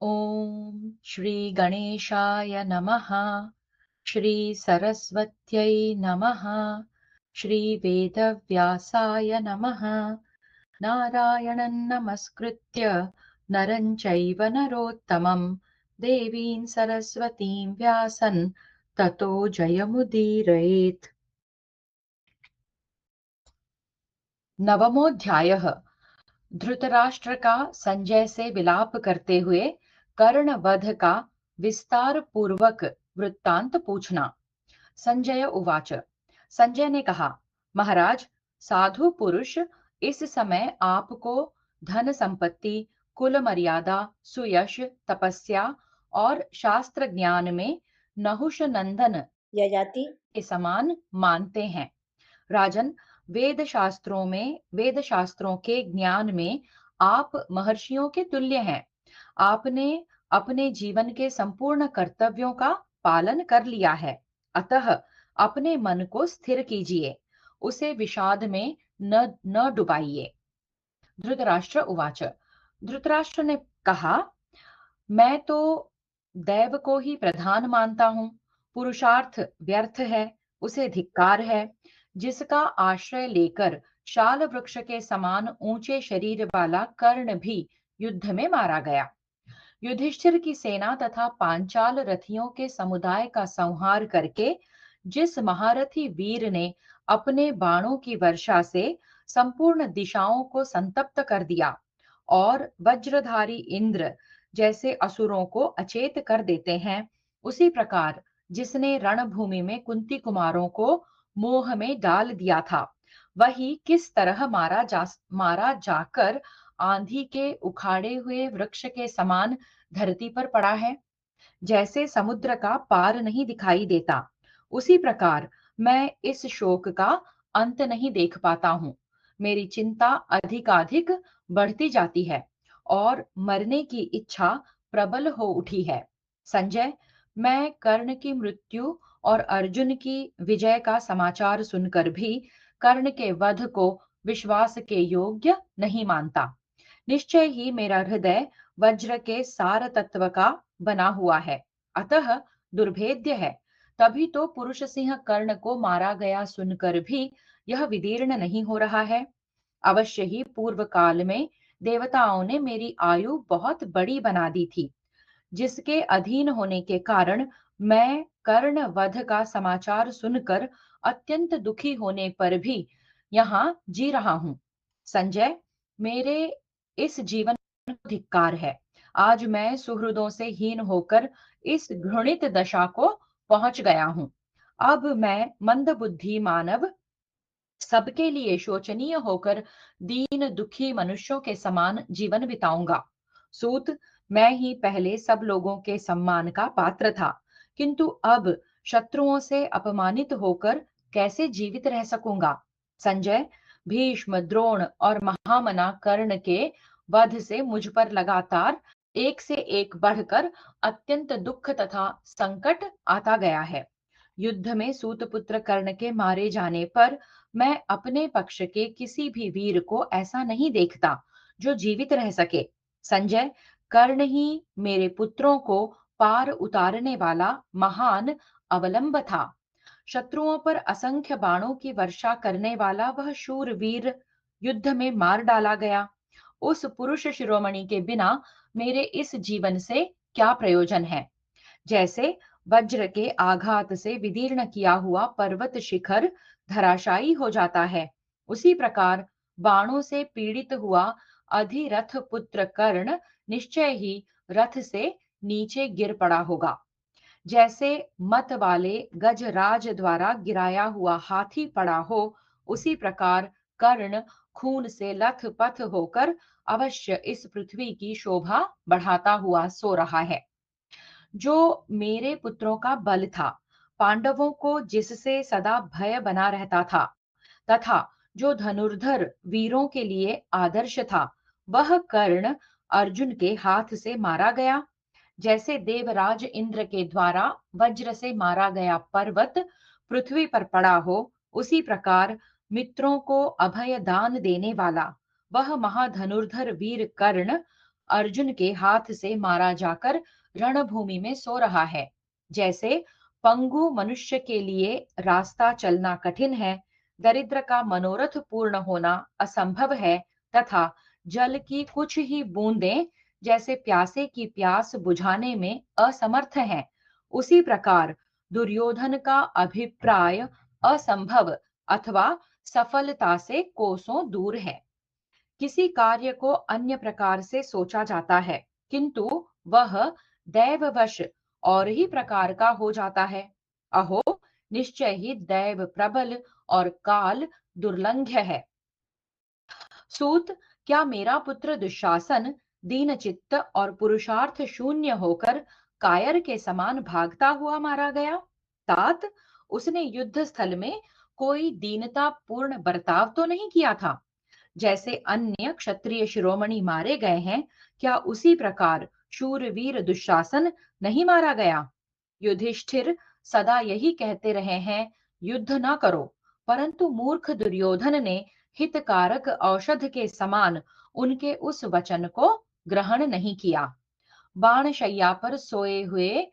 ॐ श्री गणेशाय नमः। श्री सरस्वत्यै नमः। श्री वेदव्यासाय नमः। नारायणं नमस्कृत्य नरं चैव नरोत्तमं देवीं सरस्वतीं व्यासं ततो जयमुदीरयेत्। नवमोऽध्यायः। धृतराष्ट्र का संजय से विलाप करते हुए कर्ण वध का विस्तार पूर्वक वृत्तांत पूछना। संजय उवाच। संजय ने कहा, महाराज, साधु पुरुष इस समय आपको धन संपत्ति, कुल मर्यादा, सुयश, तपस्या और शास्त्र ज्ञान में नहुष नंदन यजाति के समान मानते हैं। राजन, वेद शास्त्रों के ज्ञान में आप महर्षियों के तुल्य हैं। आपने अपने जीवन के संपूर्ण कर्तव्यों का पालन कर लिया है, अतः अपने मन को स्थिर कीजिए, उसे विषाद में न डुबाइए। धृतराष्ट्र उवाच। धृतराष्ट्र ने कहा, मैं तो दैव को ही प्रधान मानता हूँ। पुरुषार्थ व्यर्थ है, उसे धिक्कार है। जिसका आश्रय लेकर शाल वृक्ष के समान ऊंचे शरीर वाला कर्ण भी युद्ध में मारा गया। युधिष्ठिर की सेना तथा पांचाल रथियों के समुदाय का संहार करके जिस महारथी वीर ने अपने बाणों की वर्षा से संपूर्ण दिशाओं को संतप्त कर दिया और वज्रधारी इंद्र जैसे असुरों को अचेत कर देते हैं, उसी प्रकार जिसने रणभूमि में कुंती कुमारों को मोह में डाल दिया था, वही किस तरह मारा जाकर आंधी के उखाड़े हुए वृक्ष के समान धरती पर पड़ा है। जैसे समुद्र का पार नहीं दिखाई देता, उसी प्रकार मैं इस शोक का अंत नहीं देख पाता हूँ। मेरी चिंता अधिकाधिक बढ़ती जाती है और मरने की इच्छा प्रबल हो उठी है। संजय, मैं कर्ण की मृत्यु और अर्जुन की विजय का समाचार सुनकर भी कर्ण के वध को विश्वास के योग्य नहीं मानता। निश्चय ही मेरा हृदय वज्र के सार तत्व का बना हुआ है, अतः दुर्भेद्य है। तभी तो पुरुष सिंह कर्ण को मारा गया सुनकर भी यह विदीर्ण नहीं हो रहा है। अवश्य ही पूर्व काल में देवताओं ने मेरी आयु बहुत बड़ी बना दी थी, जिसके अधीन होने के कारण मैं कर्ण वध का समाचार सुनकर अत्यंत दुखी होने पर भी यहाँ जी रहा हूँ। संजय, मेरे इस जीवन को धिक्कार है। आज मैं सुहृदों से हीन होकर इस घृणित दशा को पहुंच गया हूँ। अब मैं मंदबुद्धि मानव सबके लिए शोचनीय होकर दीन दुखी मनुष्यों के समान जीवन बिताऊंगा। सूत, मैं ही पहले सब लोगों के सम्मान का पात्र था, किंतु अब शत्रुओं से अपमानित होकर कैसे जीवित रह सकूंगा। संजय, भीष्म, द्रोण और महामना कर्ण के वध से मुझ पर लगातार एक से एक बढ़कर अत्यंत दुख तथा संकट आता गया है। युद्ध में सूतपुत्र कर्ण के मारे जाने पर मैं अपने पक्ष के किसी भी वीर को ऐसा नहीं देखता जो जीवित रह सके। संजय, कर्ण ही मेरे पुत्रों को पार उतारने वाला महान अवलंब था। शत्रुओं पर असंख्य बाणों की वर्षा करने वाला वह शूर वीर युद्ध में मार डाला गया। उस पुरुष शिरोमणि के बिना मेरे इस जीवन से क्या प्रयोजन है। जैसे वज्र के आघात से विदीर्ण किया हुआ पर्वत शिखर धराशायी हो जाता है, उसी प्रकार बाणों से पीड़ित हुआ अधिरथ पुत्र कर्ण निश्चय ही रथ से नीचे गिर पड़ा होगा। जैसे मत वाले गजराज द्वारा गिराया हुआ हाथी पड़ा हो, उसी प्रकार कर्ण खून से लथपथ होकर अवश्य इस पृथ्वी की शोभा बढ़ाता हुआ सो रहा है। जो मेरे पुत्रों का बल था, पांडवों को जिससे सदा भय बना रहता था, तथा जो धनुर्धर वीरों के लिए आदर्श था, वह कर्ण अर्जुन के हाथ से मारा गया। जैसे देवराज इंद्र के द्वारा वज्र से मारा गया पर्वत पृथ्वी पर पड़ा हो, उसी प्रकार मित्रों को अभय दान देने वाला वह महाधनुर्धर वीर कर्ण अर्जुन के हाथ से मारा जाकर रणभूमि में सो रहा है। जैसे पंगु मनुष्य के लिए रास्ता चलना कठिन है, दरिद्र का मनोरथ पूर्ण होना असंभव है, तथा जल की कुछ ही बूंदें जैसे प्यासे की प्यास बुझाने में असमर्थ हैं, उसी प्रकार दुर्योधन का अभिप्राय असंभव अथवा सफलता से कोसों दूर है। किसी कार्य को अन्य प्रकार से सोचा जाता है, किंतु वह दैववश और ही प्रकार का हो जाता है। अहो, निश्चय ही दैव प्रबल और काल दुर्लंघ्य है। सूत, क्या मेरा पुत्र दुशासन दीन चित्त और पुरुषार्थ शून्य होकर कायर के समान भागता हुआ मारा गया? तात, उसने युद्ध स्थल में कोई दीनता पूर्ण बर्ताव तो नहीं किया था? जैसे अन्य क्षत्रिय शिरोमणि मारे गए हैं, क्या उसी प्रकार शूरवीर दुशासन नहीं मारा गया? युधिष्ठिर सदा यही कहते रहे हैं, युद्ध न करो, परंतु मूर्ख दुर्योधन ने हितकारक औषध के समान उनके उस वचन को ग्रहण नहीं किया। बाणशैया पर सोए हुए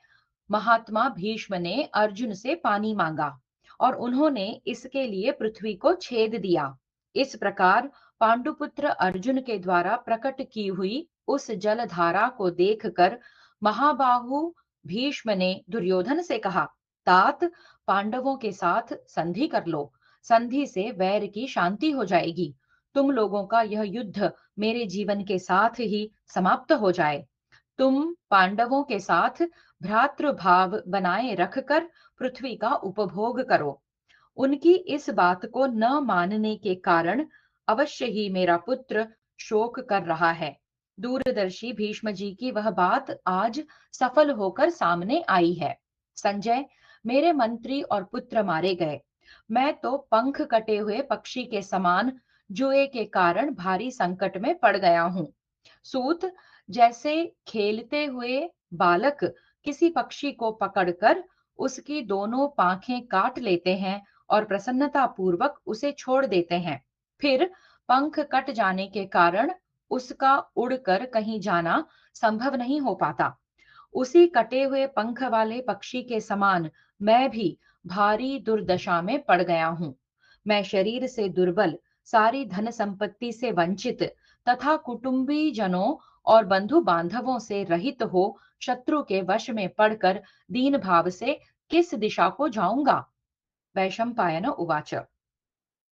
महात्मा भीष्म ने अर्जुन से पानी मांगा और उन्होंने इसके लिए पृथ्वी को छेद दिया। इस प्रकार पांडुपुत्र अर्जुन के द्वारा प्रकट की हुई उस जलधारा को देखकर महाबाहु भीष्म ने दुर्योधन से कहा, तात, पांडवों के साथ संधि कर लो, संधि से वैर की शांति हो जाएगी। तुम लोगों का यह युद्ध मेरे जीवन के साथ ही समाप्त हो जाए। तुम पांडवों के साथ भ्रातृभाव बनाए रखकर पृथ्वी का उपभोग करो। उनकी इस बात को न मानने के कारण अवश्य ही मेरा पुत्र शोक कर रहा है। दूरदर्शी भीष्म जी की वह बात आज सफल होकर सामने आई है। संजय, मेरे मंत्री और पुत्र मारे गए। मैं तो पंख कटे हुए पक्षी के समान जुए के कारण भारी संकट में पड़ गया हूँ। सूत, जैसे खेलते हुए बालक किसी पक्षी को पकड़कर उसकी दोनों पाखें काट लेते हैं और प्रसन्नता पूर्वक उसे छोड़ देते हैं, फिर पंख कट जाने के कारण उसका उड़कर कहीं जाना संभव नहीं हो पाता, उसी कटे हुए पंख वाले पक्षी के समान मैं भी भारी दुर्दशा में पड़ गया हूँ। मैं शरीर से दुर्बल, सारी धन संपत्ति से वंचित तथा कुटुंबी जनों और बंधु बांधवों से रहित हो शत्रु के वश में पड़कर दीन भाव से किस दिशा को जाऊंगा? वैशंपायन उवाच।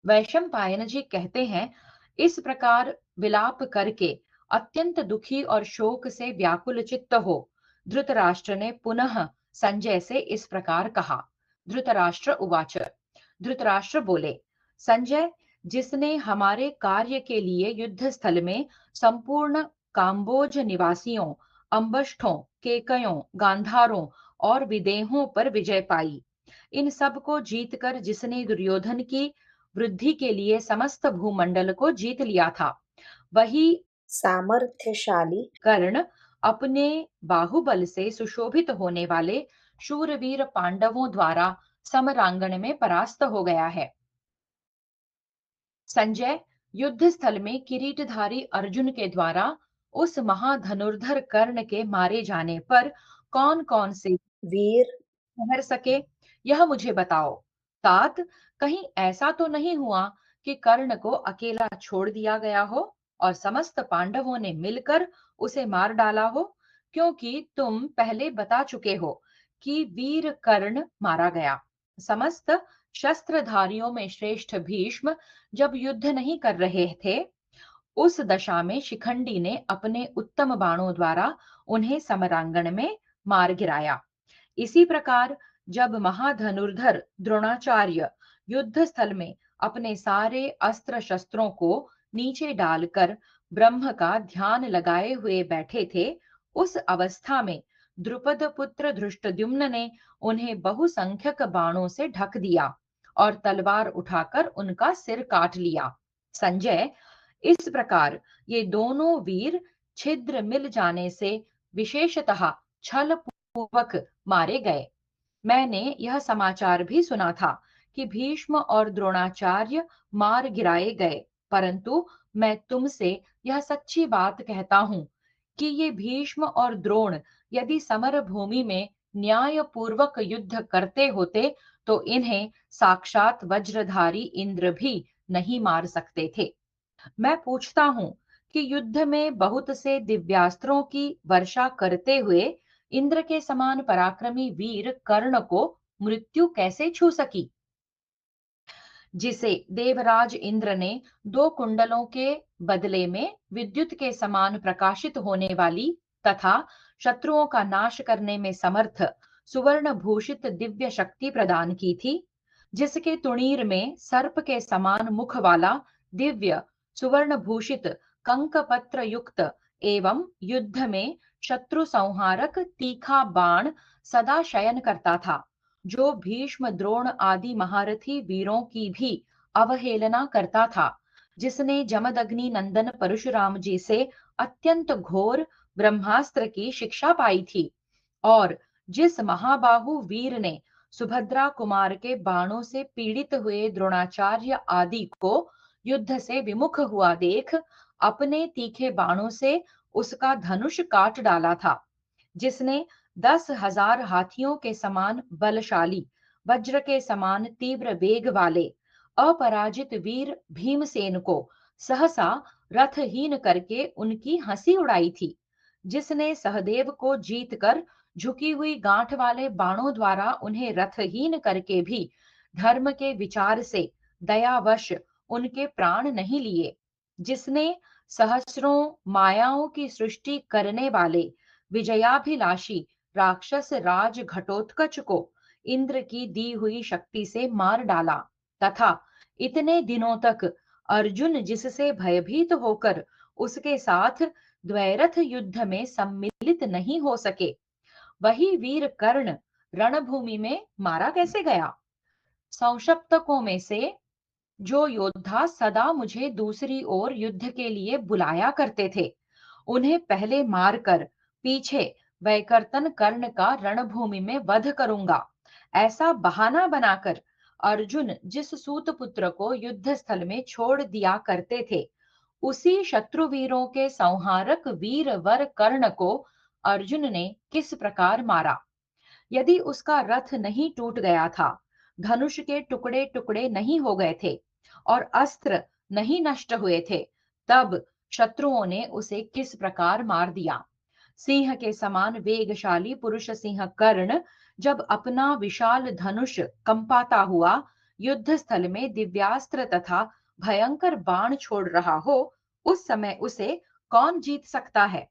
वैशंपायन जी कहते हैं, इस प्रकार विलाप करके अत्यंत दुखी और शोक से व्याकुल चित्त हो धृतराष्ट्र ने पुनः संजय से इस प्रकार कहा। धृतराष्ट्र उवाच। धृतराष्ट्र बोले, संजय, जिसने हमारे कार्य के लिए युद्ध स्थल में संपूर्ण काम्बोज निवासियों, अंबष्ठों, केकयों, गांधारों और विदेहों पर विजय पाई, इन सब को जीतकर जिसने दुर्योधन की वृद्धि के लिए समस्त भूमंडल को जीत लिया था, वही सामर्थ्यशाली कर्ण अपने बाहुबल से सुशोभित होने वाले शूरवीर पांडवों द्वारा समरांगण में परास्त हो गया है। संजय, युद्ध स्थल में किरीटधारी अर्जुन के द्वारा उस महाधनुर्धर कर्ण के मारे जाने पर कौन कौन से वीर ठहर सके, यह मुझे बताओ। तात, कहीं ऐसा तो नहीं हुआ कि कर्ण को अकेला छोड़ दिया गया हो और समस्त पांडवों ने मिलकर उसे मार डाला हो, क्योंकि तुम पहले बता चुके हो कि वीर कर्ण मारा गया। समस्त शस्त्रधारियों में श्रेष्ठ भीष्म जब युद्ध नहीं कर रहे थे, उस दशा में शिखंडी ने अपने उत्तम बाणों द्वारा उन्हें समरांगण में मार गिराया। इसी प्रकार जब महाधनुर्धर द्रोणाचार्य युद्ध स्थल में अपने सारे अस्त्र शस्त्रों को नीचे डालकर ब्रह्म का ध्यान लगाए हुए बैठे थे, उस अवस्था में द्रुपद पुत्र धृष्टद्युम्न ने उन्हें बहुसंख्यक बाणों से ढक दिया और तलवार उठाकर उनका सिर काट लिया। संजय, इस प्रकार ये दोनों वीर छिद्र मिल जाने से विशेषतः छल पूर्वक मारे गए। मैंने यह समाचार भी सुना था कि भीष्म और द्रोणाचार्य मार गिराए गए, परंतु मैं तुमसे यह सच्ची बात कहता हूं कि ये भीष्म और द्रोण यदि समर भूमि में न्यायपूर्वक युद्ध करते होते तो इन्हें साक्षात वज्रधारी इंद्र भी नहीं मार सकते थे। मैं पूछता हूँ कि युद्ध में बहुत से दिव्यास्त्रों की वर्षा करते हुए इंद्र के समान पराक्रमी वीर कर्ण को मृत्यु कैसे छू सकी, जिसे देवराज इंद्र ने दो कुंडलों के बदले में विद्युत के समान प्रकाशित होने वाली तथा शत्रुओं का नाश करने में समर्थ सुवर्ण भूषित दिव्य शक्ति प्रदान की थी, जिसके तुणीर में सर्प के समान मुख वाला दिव्य सुवर्ण भूषित कंक पत्र युक्त एवं युद्ध में शत्रु संहारक तीखा बाण सदा शयन करता था, जो भीष्म द्रोण आदि महारथी वीरों की भी अवहेलना करता था, जिसने जमदग्नि नंदन परशुराम जी से अत्यंत घोर ब्रह्मास्त्र की शिक्षा पाई थी, और जिस महाबाहु वीर ने सुभद्रा कुमार के बाणों से पीड़ित हुए द्रोणाचार्य आदि को युद्ध से विमुख हुआ देख अपने तीखे बाणों से उसका धनुष काट डाला था, जिसने 10,000 हाथियों के समान बलशाली वज्र के समान तीव्र वेग वाले अपराजित वीर भीमसेन को सहसा रथहीन करके उनकी हंसी उड़ाई थी, जिसने सहदेव को जीतकर झुकी हुई गांठ वाले बाणों द्वारा उन्हें रथहीन करके भी धर्म के विचार से दयावश उनके प्राण नहीं लिए, जिसने सहस्रों मायाओं की सृष्टि करने वाले विजयाभिलाषी राक्षस राज घटोत्कच को इंद्र की दी हुई शक्ति से मार डाला तथा इतने दिनों तक अर्जुन जिससे भयभीत होकर उसके साथ द्वैरथ युद्ध में सम्मिलित नहीं हो सके, वही वीर कर्ण रणभूमि में मारा कैसे गया। संशप्तकों में से जो योद्धा सदा मुझे दूसरी ओर युद्ध के लिए बुलाया करते थे, उन्हें पहले मारकर पीछे वैकर्तन कर्ण का रणभूमि में वध करूंगा, ऐसा बहाना बनाकर अर्जुन जिस सूत पुत्र को युद्ध स्थल में छोड़ दिया करते थे, उसी शत्रुवीरों के संहारक वीर वर कर्ण को अर्जुन ने किस प्रकार मारा। यदि उसका रथ नहीं टूट गया था, धनुष के टुकड़े टुकड़े नहीं हो गए थे और अस्त्र नहीं नष्ट हुए थे, तब शत्रुओं ने उसे किस प्रकार मार दिया। सिंह के समान वेगशाली पुरुष सिंह कर्ण जब अपना विशाल धनुष कंपाता हुआ युद्ध स्थल में दिव्यास्त्र तथा भयंकर बाण छोड़ रहा हो, उस समय उसे कौन जीत सकता है।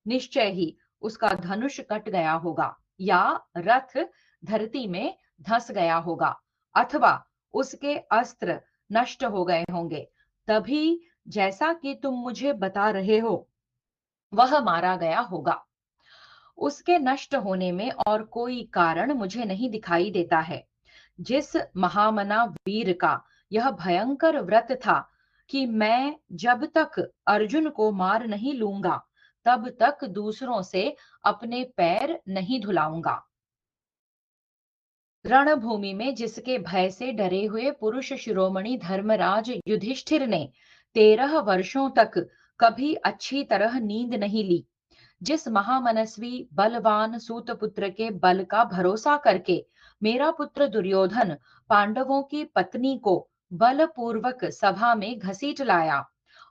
निश्चय ही उसका धनुष कट गया होगा या रथ धरती में धंस गया होगा अथवा उसके अस्त्र नष्ट हो गए होंगे, तभी जैसा कि तुम मुझे बता रहे हो वह मारा गया होगा। उसके नष्ट होने में और कोई कारण मुझे नहीं दिखाई देता है। जिस महामना वीर का यह भयंकर व्रत था कि मैं जब तक अर्जुन को मार नहीं लूंगा तब तक दूसरों से अपने पैर नहीं धुलाऊंगा। रणभूमि में जिसके भय से डरे हुए पुरुष शिरोमणि धर्मराज युधिष्ठिर ने 13 वर्षों तक कभी अच्छी तरह नींद नहीं ली, जिस महामनस्वी बलवान सूत पुत्र के बल का भरोसा करके मेरा पुत्र दुर्योधन पांडवों की पत्नी को बलपूर्वक सभा में घसीट लाया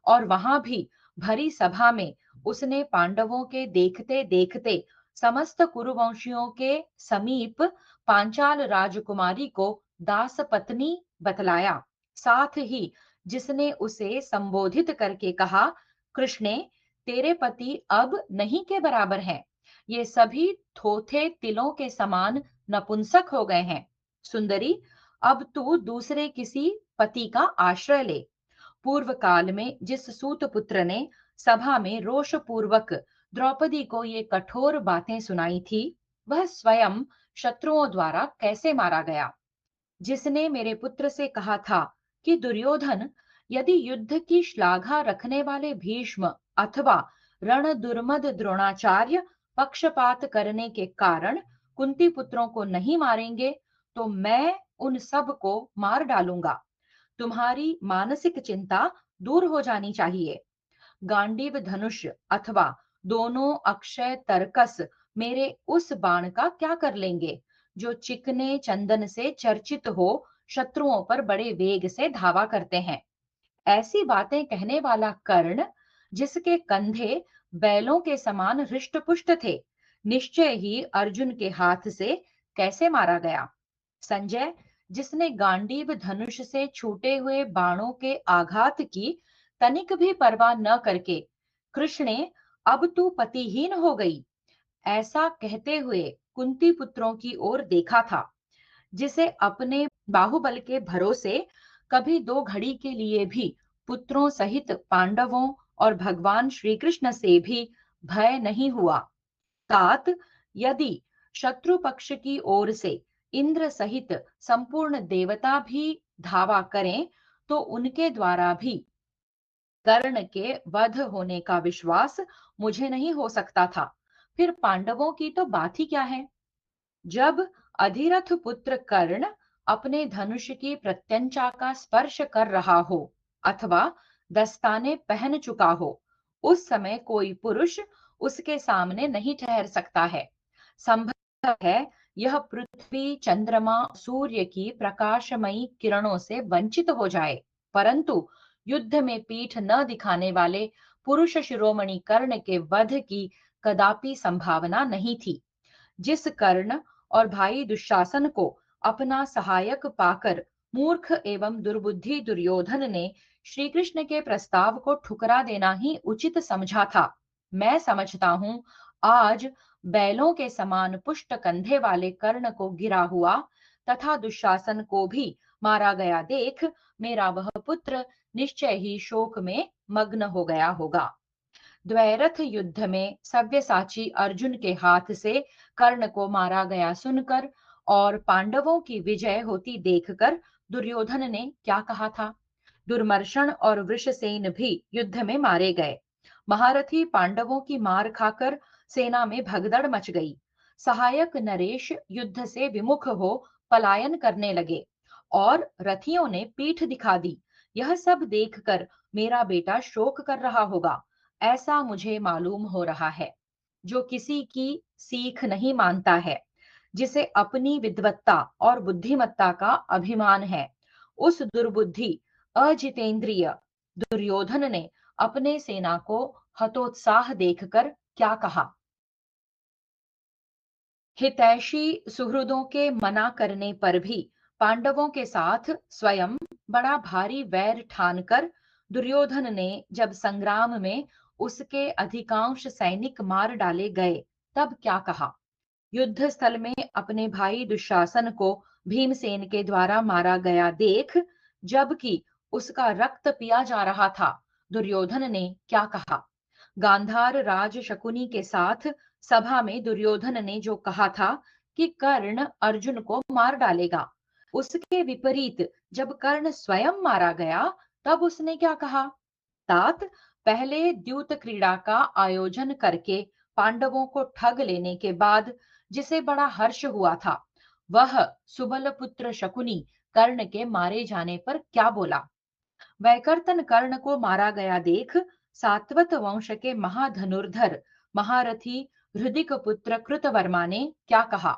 और वहां भी भरी सभा में उसने पांडवों के देखते देखते समस्त कुरुवंशियों के समीप पांचाल राजकुमारी को दास पत्नी बतलाया, साथ ही जिसने उसे संबोधित करके कहा, कृष्णे, तेरे पति अब नहीं के बराबर हैं, ये सभी थोथे तिलों के समान नपुंसक हो गए हैं। सुंदरी, अब तू दूसरे किसी पति का आश्रय ले। पूर्व काल में जिस सूत पुत्र ने सभा में रोष पूर्वक द्रौपदी को ये कठोर बातें सुनाई थी, वह स्वयं शत्रुओं द्वारा कैसे मारा गया। जिसने मेरे पुत्र से कहा था कि दुर्योधन, यदि युद्ध की श्लाघा रखने वाले भीष्म अथवा रण दुर्मद द्रोणाचार्य पक्षपात करने के कारण कुंती पुत्रों को नहीं मारेंगे तो मैं उन सब को मार डालूंगा। तुम्हारी मानसिक चिंता दूर हो जानी चाहिए। गांडीव धनुष अथवा दोनों अक्षय तरकस मेरे उस बाण का क्या कर लेंगे जो चिकने चंदन से चर्चित हो शत्रुओं पर बड़े वेग से धावा करते हैं। ऐसी बातें कहने वाला कर्ण, जिसके कंधे बैलों के समान हृष्ट पुष्ट थे, निश्चय ही अर्जुन के हाथ से कैसे मारा गया। संजय, जिसने गांडीव धनुष से छूटे हुए बाणों के आघात की तनिक भी परवाह न करके, कृष्णे, अब तू पतिहीन हो गई, ऐसा कहते हुए कुंती पुत्रों की ओर देखा था, जिसे अपने बाहुबल के भरोसे कभी दो घड़ी के लिए भी पुत्रों सहित पांडवों और भगवान श्री कृष्ण से भी भय नहीं हुआ। तात, यदि शत्रु पक्ष की ओर से इंद्र सहित संपूर्ण देवता भी धावा करें, तो उनके द्वारा भी कर्ण के वध होने का विश्वास मुझे नहीं हो सकता था। फिर पांडवों की तो बात ही क्या है। जब अधिरथ पुत्र कर्ण अपने धनुष की प्रत्यंचा का स्पर्श कर रहा हो अथवा दस्ताने पहन चुका हो, उस समय कोई पुरुष उसके सामने नहीं ठहर सकता है। संभव है यह पृथ्वी, चंद्रमा, सूर्य की प्रकाशमयी किरणों से वंचित हो जाए, परंतु युद्ध में पीठ न दिखाने वाले पुरुष शिरोमणि कर्ण के वध की कदापि संभावना नहीं थी। जिस कर्ण और भाई दुशासन को अपना सहायक पाकर मूर्ख एवं दुर्बुद्धि दुर्योधन ने श्री कृष्ण के प्रस्ताव को ठुकरा देना ही उचित समझा था, मैं समझता हूँ आज बैलों के समान पुष्ट कंधे वाले कर्ण को गिरा हुआ तथा दुशासन को भी मारा गया देख मेरा वह पुत्र निश्चय ही शोक में मग्न हो गया होगा। द्वैरथ युद्ध में सव्यसाची अर्जुन के हाथ से कर्ण को मारा गया सुनकर और पांडवों की विजय होती देखकर दुर्योधन ने क्या कहा था। दुर्मर्शन और वृषसेन भी युद्ध में मारे गए। महारथी पांडवों की मार खाकर सेना में भगदड़ मच गई। सहायक नरेश युद्ध से विमुख हो पलायन करने लगे और रथियों ने पीठ दिखा दी। यह सब देखकर मेरा बेटा शोक कर रहा होगा, ऐसा मुझे मालूम हो रहा है। जो किसी की सीख नहीं मानता है, जिसे अपनी विद्वत्ता और बुद्धिमत्ता का अभिमान है, उस दुर्बुद्धि अजितेंद्रिय दुर्योधन ने अपने सेना को हतोत्साह देखकर क्या कहा। हितैषी सुहृदों के मना करने पर भी पांडवों के साथ स्वयं बड़ा भारी वैर ठानकर दुर्योधन ने जब संग्राम में उसके अधिकांश सैनिक मार डाले गए, तब क्या कहा। युद्ध स्थल में अपने भाई दुशासन को भीमसेन के द्वारा मारा गया देख, जबकि उसका रक्त पिया जा रहा था, दुर्योधन ने क्या कहा। गांधार राज शकुनी के साथ सभा में दुर्योधन ने जो कहा था कि कर्ण अर्जुन को मार डालेगा, उसके विपरीत जब कर्ण स्वयं मारा गया, तब उसने क्या कहा। तात, पहले द्यूत क्रीड़ा का आयोजन करके पांडवों को ठग लेने के बाद जिसे बड़ा हर्ष हुआ था, वह सुबल पुत्र शकुनी कर्ण के मारे जाने पर क्या बोला। वैकर्तन कर्ण को मारा गया देख सात्वत वंश के महाधनुर्धर महारथी हृदिक पुत्र कृतवर्मा ने क्या कहा।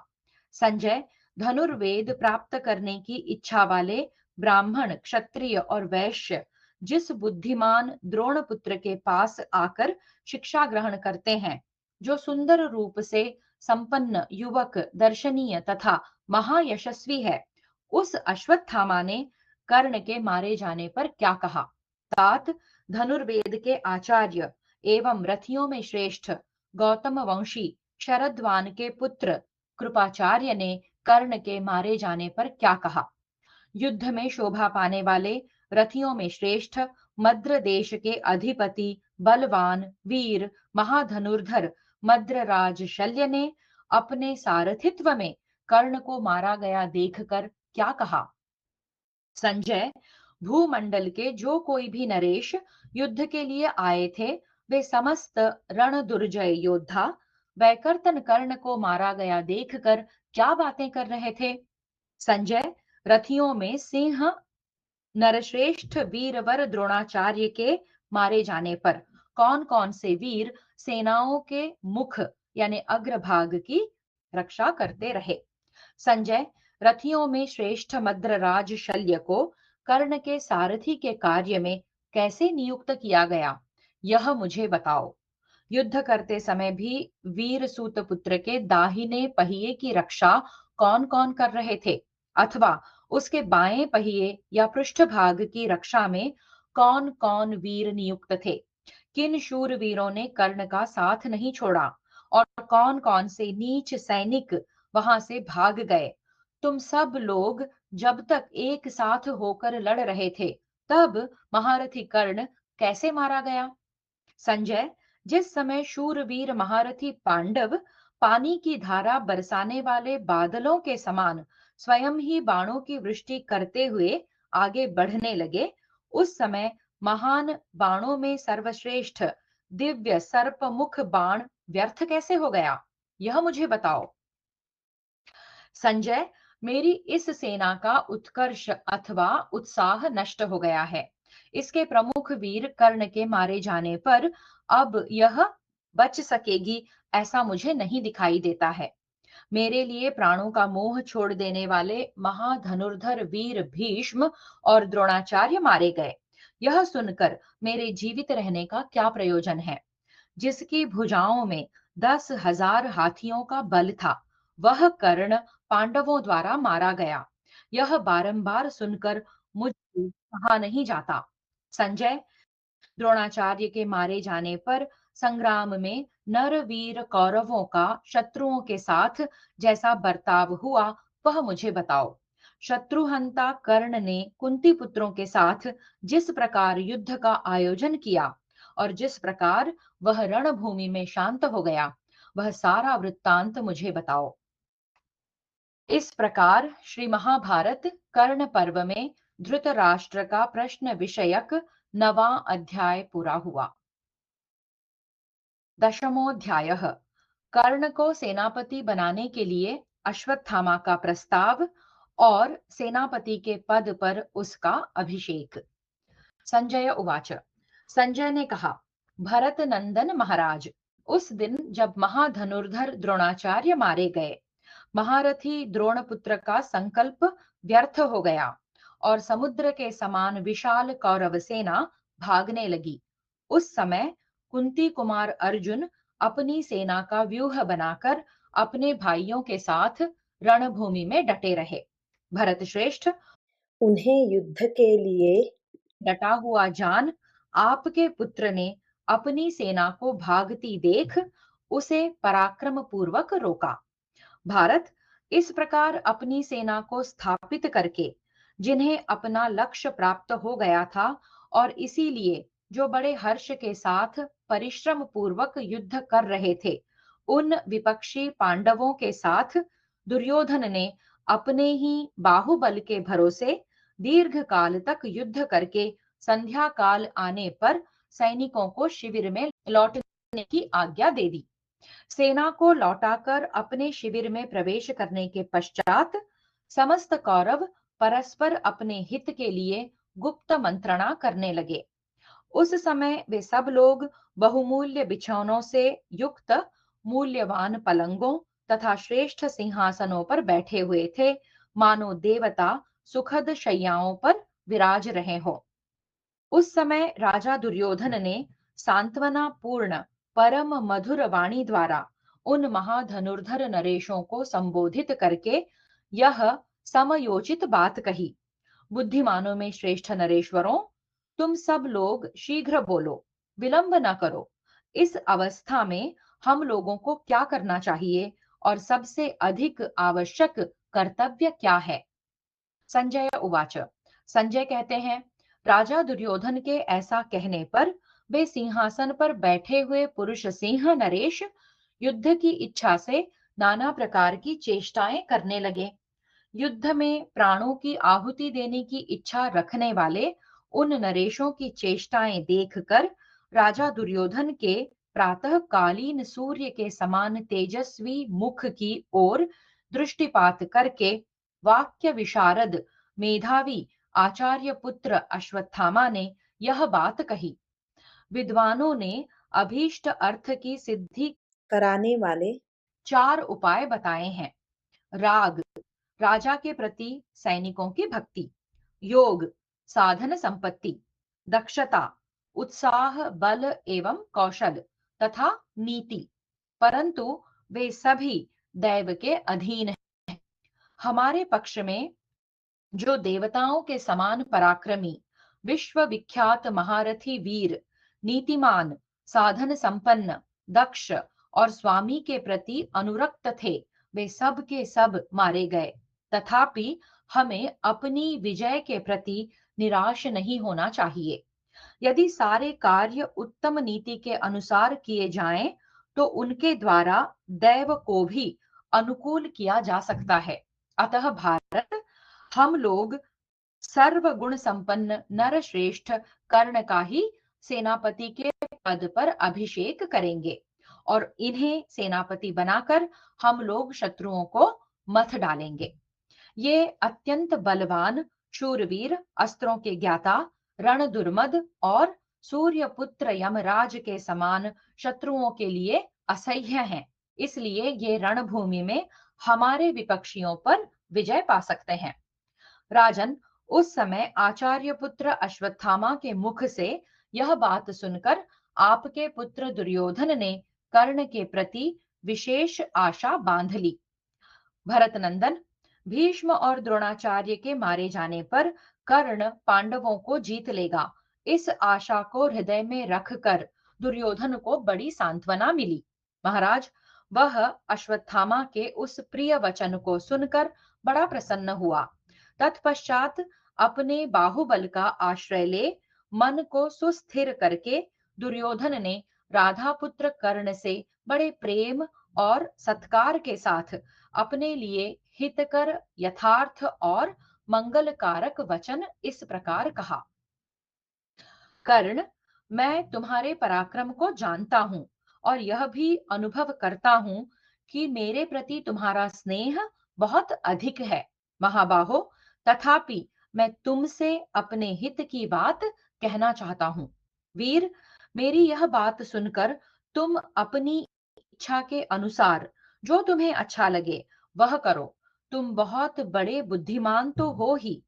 संजय, धनुर्वेद प्राप्त करने की इच्छा वाले ब्राह्मण, क्षत्रिय और वैश्य जिस बुद्धिमान द्रोण पुत्र के पास आकर शिक्षा ग्रहण करते हैं, जो सुंदर रूप से संपन्न युवक, दर्शनीय तथा महायशस्वी है, उस अश्वत्थामा ने कर्ण के मारे जाने पर क्या कहा। तात, धनुर्वेद के आचार्य एवं रथियों में श्रेष्ठ गौतम वंशी शरद्वान के पुत्र कृपाचार्य ने कर्ण के मारे जाने पर क्या कहा। युद्ध में शोभा पाने वाले रथियों में श्रेष्ठ मद्र देश के अधिपति बलवान वीर महाधनुर्धर मद्रराज शल्य ने अपने सारथित्व में कर्ण को मारा गया देखकर क्या कहा। संजय, भूमंडल के जो कोई भी नरेश युद्ध के लिए आए थे, वे समस्त रण दुर्जय योद्धा वैकर्तन कर्ण को मारा गया देखकर क्या बातें कर रहे थे। संजय, रथियों में सिंह नरश्रेष्ठ वीरवर द्रोणाचार्य के मारे जाने पर कौन-कौन से वीर सेनाओं के मुख यानी अग्रभाग की रक्षा करते रहे। संजय, रथियों में श्रेष्ठ मद्रराज शल्य को कर्ण के सारथी के कार्य में कैसे नियुक्त किया गया, यह मुझे बताओ। युद्ध करते समय भी वीर सूतपुत्र के दाहिने पहिए की रक्षा कौन-कौन कर रहे थे, अथवा उसके बाएं पहिए या पृष्ठभाग की रक्षा में कौन-कौन वीर नियुक्त थे? किन शूरवीरों ने कर्ण का साथ नहीं छोड़ा और कौन-कौन से नीच सैनिक वहां से भाग गए? तुम सब लोग जब तक एक साथ होकर लड़ रहे थे, तब महारथी कर्ण कैसे मारा गया? संजय, जिस समय शूरवीर महारथी पांडव पानी की धारा बरसाने वाले बादलों के समान स्वयं ही बाणों की वृष्टि करते हुए आगे बढ़ने लगे, उस समय महान बाणों में सर्वश्रेष्ठ दिव्य सर्पमुख बाण व्यर्थ कैसे हो गया, यह मुझे बताओ। संजय, मेरी इस सेना का उत्कर्ष अथवा उत्साह नष्ट हो गया है। इसके प्रमुख वीर कर्ण के मारे जाने पर अब यह बच सकेगी, ऐसा मुझे नहीं दिखाई देता है। मेरे लिए प्राणों का मोह छोड़ देने वाले महाधनुर्धर वीर भीष्म और द्रोणाचार्य मारे गए। यह सुनकर मेरे जीवित रहने का क्या प्रयोजन है? जिसकी भुजाओं में 10,000 हाथियों का बल था, वह कर्ण पांडवों द्वारा मारा गया। यह बारंबार सुनकर मुझसे सहा नहीं जाता। संजय, द्रोणाचार्य के मारे जाने पर संग्राम में नरवीर कौरवों का शत्रुओं के साथ जैसा बर्ताव हुआ, वह मुझे बताओ। शत्रुहंता कर्ण ने कुंती पुत्रों के साथ जिस प्रकार युद्ध का आयोजन किया और जिस प्रकार वह रणभूमि में शांत हो गया, वह सारा वृत्तांत मुझे बताओ। इस प्रकार श्री महाभारत कर्ण पर्व में धृतराष्ट्र का प्रश्न विषयक 9वां अध्याय पूरा हुआ। 10मों अध्याय, कर्ण को सेनापति बनाने के लिए अश्वत्थामा का प्रस्ताव और सेनापति के पद पर उसका अभिषेक। संजय उवाच। संजय ने कहा, भरत नंदन महाराज, उस दिन जब महाधनुर्धर द्रोणाचार्य मारे गए, महारथी द्रोणपुत्र का संकल्प व्यर्थ हो गया और समुद्र के समान विशाल कौरव सेना भागने लगी। उस समय कुंती कुमार अर्जुन अपनी सेना का व्यूह बनाकर अपने भाइयों के साथ रणभूमि में डटे रहे। भरत श्रेष्ठ, उन्हें युद्ध के लिए डटा हुआ जान आपके पुत्र ने अपनी सेना को भागती देख उसे पराक्रम पूर्वक रोका। भारत, इस प्रकार अपनी सेना को स्थापित करके जिन्हें अपना लक्ष्य प्राप्त हो गया था और इसीलिए जो बड़े हर्ष के साथ परिश्रम पूर्वक युद्ध कर रहे थे, उन विपक्षी पांडवों के साथ दुर्योधन ने अपने ही बाहुबल के भरोसे दीर्घ काल तक युद्ध करके संध्या काल आने पर सैनिकों को शिविर में लौटने की आज्ञा दे दी। सेना को लौटाकर अपने शिविर में प्रवेश करने के पश्चात समस्त कौरव परस्पर अपने हित के लिए गुप्त मंत्रणा करने लगे। उस समय वे सब लोग बहुमूल्य बिछौनों से युक्त मूल्यवान पलंगों तथा श्रेष्ठ सिंहासनों पर बैठे हुए थे, मानो देवता सुखद शैयाओं पर विराज रहे हो। उस समय राजा दुर्योधन ने सांत्वना पूर्ण परम मधुर वाणी द्वारा उन महाधनुर्धर नरेशों को संबोधित करके यह समयोचित बात कही। बुद्धिमानों में श्रेष्ठ नरेश्वरों, तुम सब लोग शीघ्र बोलो, विलंब न करो। इस अवस्था में हम लोगों को क्या करना चाहिए और सबसे अधिक आवश्यक कर्तव्य क्या है? संजय उवाच। संजय कहते हैं, राजा दुर्योधन के ऐसा कहने पर वे सिंहासन पर बैठे हुए पुरुष सिंह नरेश युद्ध की इच्छा से नाना प्रकार की चेष्टाएं करने लगे। युद्ध में प्राणों की आहुति देने की इच्छा रखने वाले उन नरेशों की चेष्टाएं देखकर राजा दुर्योधन के प्रातःकालीन सूर्य के समान तेजस्वी मुख की ओर दृष्टिपात करके वाक्य विशारद मेधावी आचार्य पुत्र अश्वत्थामा ने यह बात कही। विद्वानों ने अभीष्ट अर्थ की सिद्धि कराने वाले 4 उपाय बताए हैं। राग, राजा के प्रति सैनिकों की भक्ति। योग, साधन संपत्ति। दक्षता, उत्साह, बल एवं कौशल तथा नीति। परंतु वे सभी दैव के अधीन हैं। हमारे पक्ष में जो देवताओं के समान पराक्रमी, विश्व विख्यात महारथी वीर, नीतिमान, साधन संपन्न, दक्ष और स्वामी के प्रति अनुरक्त थे, वे सब के सब मारे गए। तथापि हमें अपनी विजय के प्रति निराश नहीं होना चाहिए। यदि सारे कार्य उत्तम नीति के अनुसार किए जाएं, तो उनके द्वारा दैव को भी अनुकूल किया जा सकता है। अतः भारत, हम लोग सर्वगुण संपन्न नरश्रेष्ठ कर्ण का ही सेनापति के पद पर अभिषेक करेंगे और इन्हें सेनापति बनाकर हम लोग शत्रुओं को मथ डालेंगे। ये अत्यंत बलवान, शूरवीर, अस्त्रों के ज्ञाता, रण दुर्मद और सूर्यपुत्र यमराज के समान शत्रुओं के लिए असह्य हैं। इसलिए ये रणभूमि में हमारे विपक्षियों पर विजय पा सकते हैं। राजन, उस समय आचार्य पुत्र अश्वत्थामा के मुख से यह बात सुनकर आपके पुत्र दुर्योधन ने कर्ण के प्रति विशेष आशा बांध ली। भरत नंदन, भीष्म और द्रोणाचार्य के मारे जाने पर कर्ण पांडवों को जीत लेगा, इस आशा को हृदय में रखकर दुर्योधन को बड़ी सांत्वना मिली। महाराज, वह अश्वत्थामा के उस प्रिय वचन को सुनकर बड़ा प्रसन्न हुआ। तत्पश्चात अपने बाहुबल का आश्रय ले मन को सुस्थिर करके दुर्योधन ने राधा पुत्र कर्ण से बड़े प्रेम और सत्कार के साथ अपने लिए हितकर, यथार्थ और मंगलकारक वचन इस प्रकार कहा। कर्ण, मैं तुम्हारे पराक्रम को जानता हूं और यह भी अनुभव करता हूं कि मेरे प्रति तुम्हारा स्नेह बहुत अधिक है। महाबाहो, तथापि मैं तुमसे अपने हित की बात कहना चाहता हूं। वीर, मेरी यह बात सुनकर तुम अपनी इच्छा के अनुसार जो तुम्हें अच्छा लगे वह करो। तुम बहुत बड़े बुद्धिमान तो हो ही,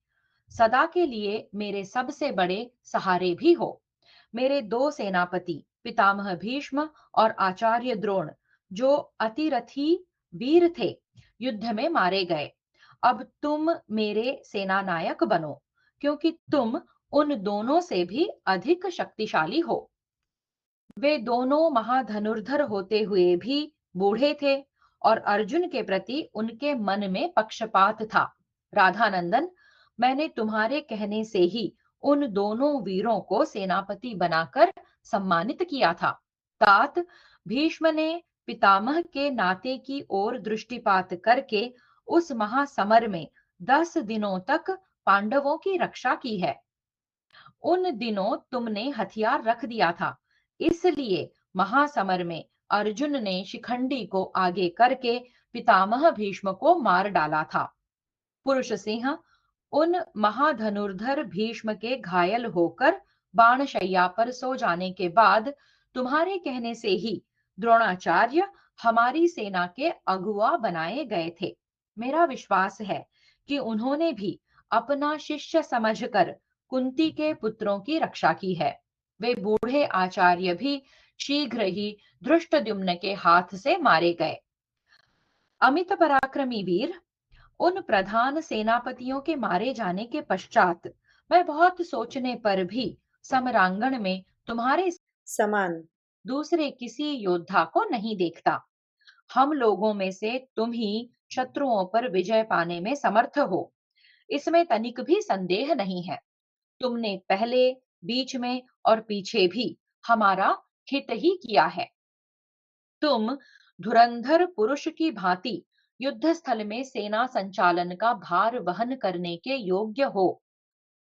सदा के लिए मेरे सबसे बड़े सहारे भी हो। मेरे दो सेनापति पितामह भीष्म और आचार्य द्रोण, जो अतिरथी वीर थे, युद्ध में मारे गए। अब तुम मेरे सेना नायक बनो, क्योंकि तुम उन दोनों से भी अधिक शक्तिशाली हो। वे दोनों महाधनुर्धर होते हुए भी बूढ़े थे और अर्जुन के प्रति उनके मन में पक्षपात था। राधानंदन, मैंने तुम्हारे कहने से ही उन दोनों वीरों को सेनापति बनाकर सम्मानित किया था। तात, भीष्म ने पितामह के नाते की ओर दृष्टिपात करके उस महासमर में 10 दिनों तक पांडवों की रक्षा की है। उन दिनों तुमने हथियार रख दिया था, इसलिए महासमर में अर्जुन ने शिखंडी को आगे करके पितामह भीष्म को मार डाला था। पुरुष सिंह, उन महाधनुर्धर भीष्म के घायल होकर बाणशैया पर सो जाने के बाद तुम्हारे कहने से ही द्रोणाचार्य हमारी सेना के अगुआ बनाए गए थे। मेरा विश्वास है कि उन्होंने भी अपना शिष्य समझकर कुंती के पुत्रों की रक्षा की है। वे बूढ़े आचार्य भी शीघ्र ही धृष्टद्युम्न के हाथ से मारे गए। अमित पराक्रमी वीर, उन प्रधान सेनापतियों के मारे जाने के पश्चात मैं बहुत सोचने पर भी समरांगण में तुम्हारे समान दूसरे किसी योद्धा को नहीं देखता। हम लोगों में से तुम ही शत्रुओं पर विजय पाने में समर्थ हो, इसमें तनिक भी संदेह नहीं है। तुमने पहले, बीच में और पीछे भी हमारा हित ही किया है। तुम धुरंधर पुरुष की भांति युद्ध स्थल में सेना संचालन का भार वहन करने के योग्य हो,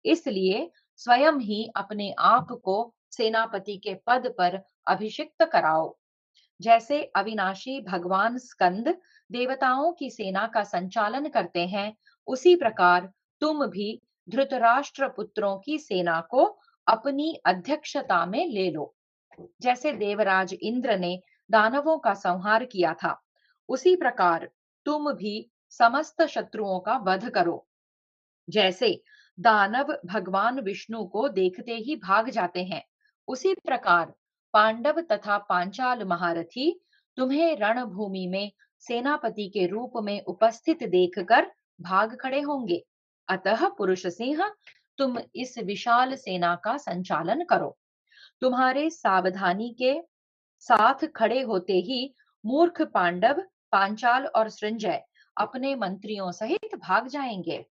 इसलिए स्वयं ही अपने आप को सेनापति के पद पर अभिषिक्त कराओ। जैसे अविनाशी भगवान स्कंद देवताओं की सेना का संचालन करते हैं, उसी प्रकार तुम भी धृतराष्ट्र पुत्रों की सेना को अपनी अध्यक्षता में ले लो। जैसे देवराज इंद्र ने दानवों का संहार किया था, उसी प्रकार तुम भी समस्त शत्रुओं का वध करो। जैसे दानव भगवान विष्णु को देखते ही भाग जाते हैं, उसी प्रकार पांडव तथा पांचाल महारथी तुम्हें रणभूमि में सेनापति के रूप में उपस्थित देखकर भाग खड़े होंगे। अतः पुरुष सिंह, तुम इस विशाल सेना का संचालन करो। तुम्हारे सावधानी के साथ खड़े होते ही मूर्ख पांडव, पांचाल और संजय अपने मंत्रियों सहित भाग जाएंगे।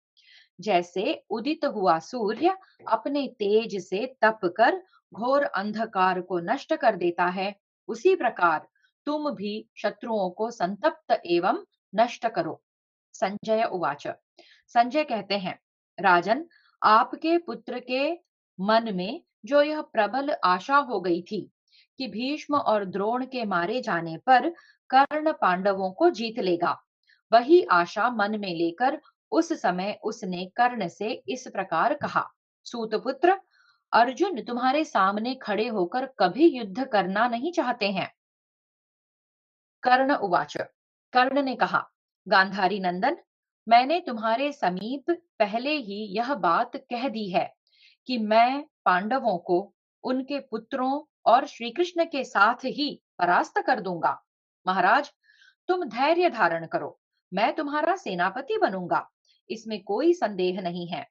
जैसे उदित हुआ सूर्य अपने तेज से तप कर घोर अंधकार को नष्ट कर देता है, उसी प्रकार तुम भी शत्रुओं को संतप्त एवं नष्ट करो। संजय उवाच। संजय कहते हैं, राजन, आपके पुत्र के मन में जो यह प्रबल आशा हो गई थी कि भीष्म और द्रोण के मारे जाने पर कर्ण पांडवों को जीत लेगा, वही आशा मन में लेकर उस समय उसने कर्ण से इस प्रकार कहा। सूतपुत्र, अर्जुन तुम्हारे सामने खड़े होकर कभी युद्ध करना नहीं चाहते हैं। कर्ण उवाच। कर्ण ने कहा, गांधारी नंदन, मैंने तुम्हारे समीप पहले ही यह बात कह दी है कि मैं पांडवों को उनके पुत्रों और श्री कृष्ण के साथ ही परास्त कर दूंगा। महाराज, तुम धैर्य धारण करो, मैं तुम्हारा सेनापति बनूंगा, इसमें कोई संदेह नहीं है।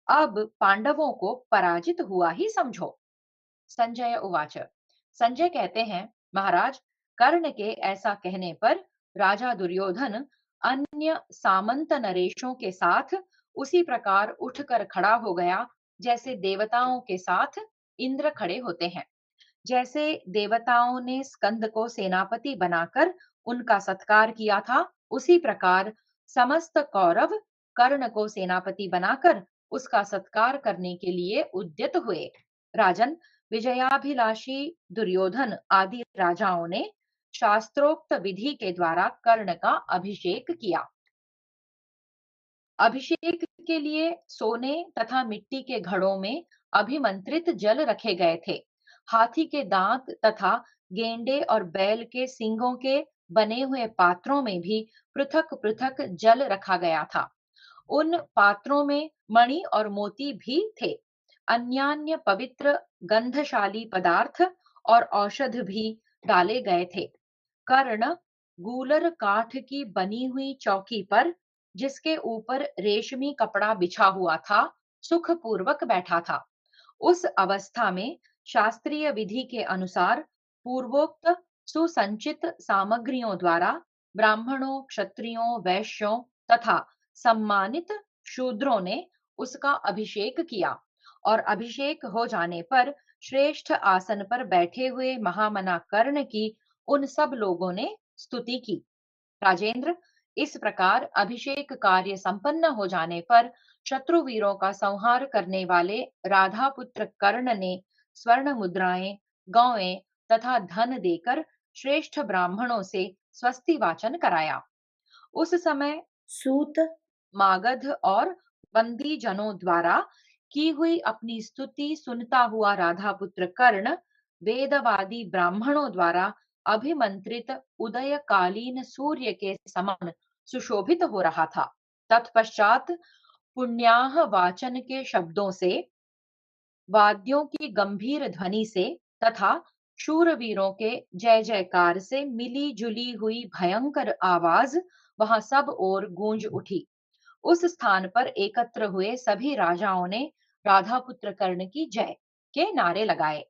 अब पांडवों को पराजित हुआ ही समझो। संजय उवाच। संजय कहते हैं, महाराज, कर्ण के ऐसा कहने पर राजा दुर्योधन अन्य सामंत नरेशों के साथ उसी प्रकार उठकर खड़ा हो गया, जैसे देवताओं के साथ इंद्र खड़े होते हैं। जैसे देवताओं ने स्कंद को सेनापति बनाकर उनका सत्कार किया था, उसी प्रकार समस्त कौरव कर्ण को सेनापति बनाकर उसका सत्कार करने के लिए उद्यत हुए। राजन, विजयाभिलाषी दुर्योधन आदि राजाओं ने शास्त्रोक्त विधि के द्वारा कर्ण का अभिषेक किया। अभिषेक के लिए सोने तथा मिट्टी के घड़ों में अभिमंत्रित जल रखे गए थे। हाथी के दांत तथा गेंडे और बैल के सींगों के बने हुए पात्रों में भी पृथक पृथक जल रखा गया था। उन पात्रों में मणि और मोती भी थे। अन्यान्य पवित्र गंधशाली पदार्थ और औषध भी डाले गए थे। कर्ण गूलर काठ की बनी हुई चौकी पर, जिसके ऊपर रेशमी कपड़ा बिछा हुआ था, सुखपूर्वक बैठा था। उस अवस्था में शास्त्रीय विधि के अनुसार पूर्वोक्त सुसंचित सामग्रियों द्वारा ब्राह्मणों, क्षत्रियों, वैश्यों तथा सम्मानित शूद्रों ने उसका अभिषेक किया, और अभिषेक हो जाने पर श्रेष्ठ आसन पर बैठे हुए महामना कर्ण की उन सब लोगों ने स्तुति की। राजेंद्र, इस प्रकार अभिषेक कार्य संपन्न हो जाने पर शत्रु वीरों का संहार करने वाले राधा पुत्र कर्ण ने स्वर्ण मुद्राएं, गौएं तथा धन देकर श्रेष्ठ ब्राह्मणों से स्वस्ति वाचन कराया। उस समय सूत मागध और बंदी जनों द्वारा की हुई अपनी स्तुति सुनता हुआ राधा पुत्र कर्ण वेदवादी ब्राह्मणों द्वारा अभिमंत्रित उदयकालीन सूर्य के समान सुशोभित हो रहा था। तत्पश्चात पुण्याह वाचन के शब्दों से, वाद्यों की गंभीर ध्वनि से तथा शूरवीरों के जय जयकार से मिली जुली हुई भयंकर आवाज वहां सब ओर गूंज उठी। उस स्थान पर एकत्र हुए सभी राजाओं ने राधा पुत्र कर्ण की जय के नारे लगाए।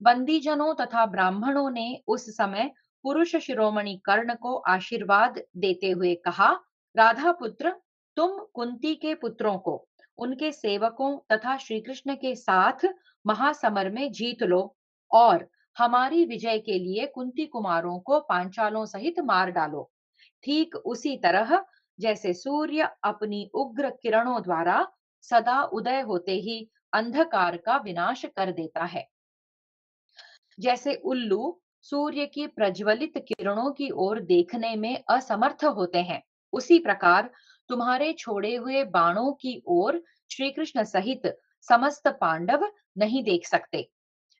बंदीजनों तथा ब्राह्मणों ने उस समय पुरुष शिरोमणि कर्ण को आशीर्वाद देते हुए कहा, राधा पुत्र, तुम कुंती के पुत्रों को उनके सेवकों तथा श्री कृष्ण के साथ महासमर में जीत लो, और हमारी विजय के लिए कुंती कुमारों को पांचालों सहित मार डालो। ठीक उसी तरह जैसे सूर्य अपनी उग्र किरणों द्वारा सदा उदय होते ही अंधकार का विनाश कर देता है, जैसे उल्लू सूर्य की प्रज्वलित किरणों की ओर देखने में असमर्थ होते हैं, उसी प्रकार तुम्हारे छोड़े हुए बाणों की ओर श्री कृष्ण सहित समस्त पांडव नहीं देख सकते।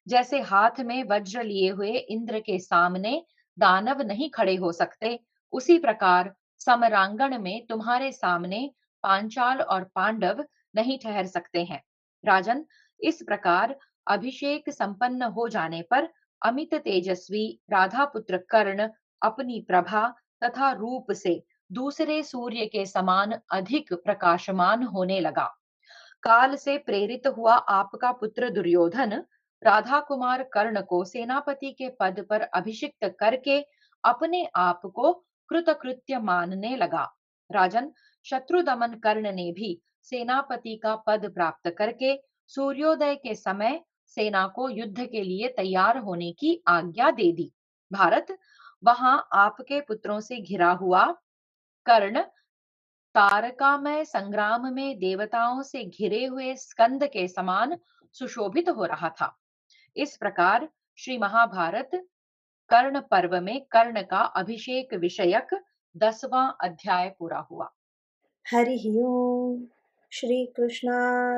जैसे हाथ में वज्र लिए हुए इंद्र के सामने दानव नहीं खड़े हो सकते, उसी प्रकार समरांगण में तुम्हारे सामने पांचाल और पांडव नहीं ठहर सकते हैं। राजन, इस प्रकार अभिषेक संपन्न हो जाने पर अमित तेजस्वी राधा पुत्र कर्ण अपनी प्रभा तथा रूप से दूसरे सूर्य के समान अधिक प्रकाशमान होने लगा। काल से प्रेरित हुआ आपका पुत्र दुर्योधन राधा कुमार कर्ण को सेनापति के पद पर अभिषिक्त करके अपने आप को कृतकृत्य मानने लगा। राजन, शत्रु दमन कर्ण ने भी सेनापति का पद प्राप्त करके सूर्योदय के समय सेना को युद्ध के लिए तैयार होने की आज्ञा दे दी। भारत, वहां आपके पुत्रों से घिरा हुआ कर्ण तारकामय संग्राम में देवताओं से घिरे हुए स्कंद के समान सुशोभित हो रहा था। इस प्रकार श्री महाभारत कर्ण पर्व में कर्ण का अभिषेक विषयक 10वां अध्याय पूरा हुआ। हरिः ओम्। श्रीकृष्णार्पणमस्तु।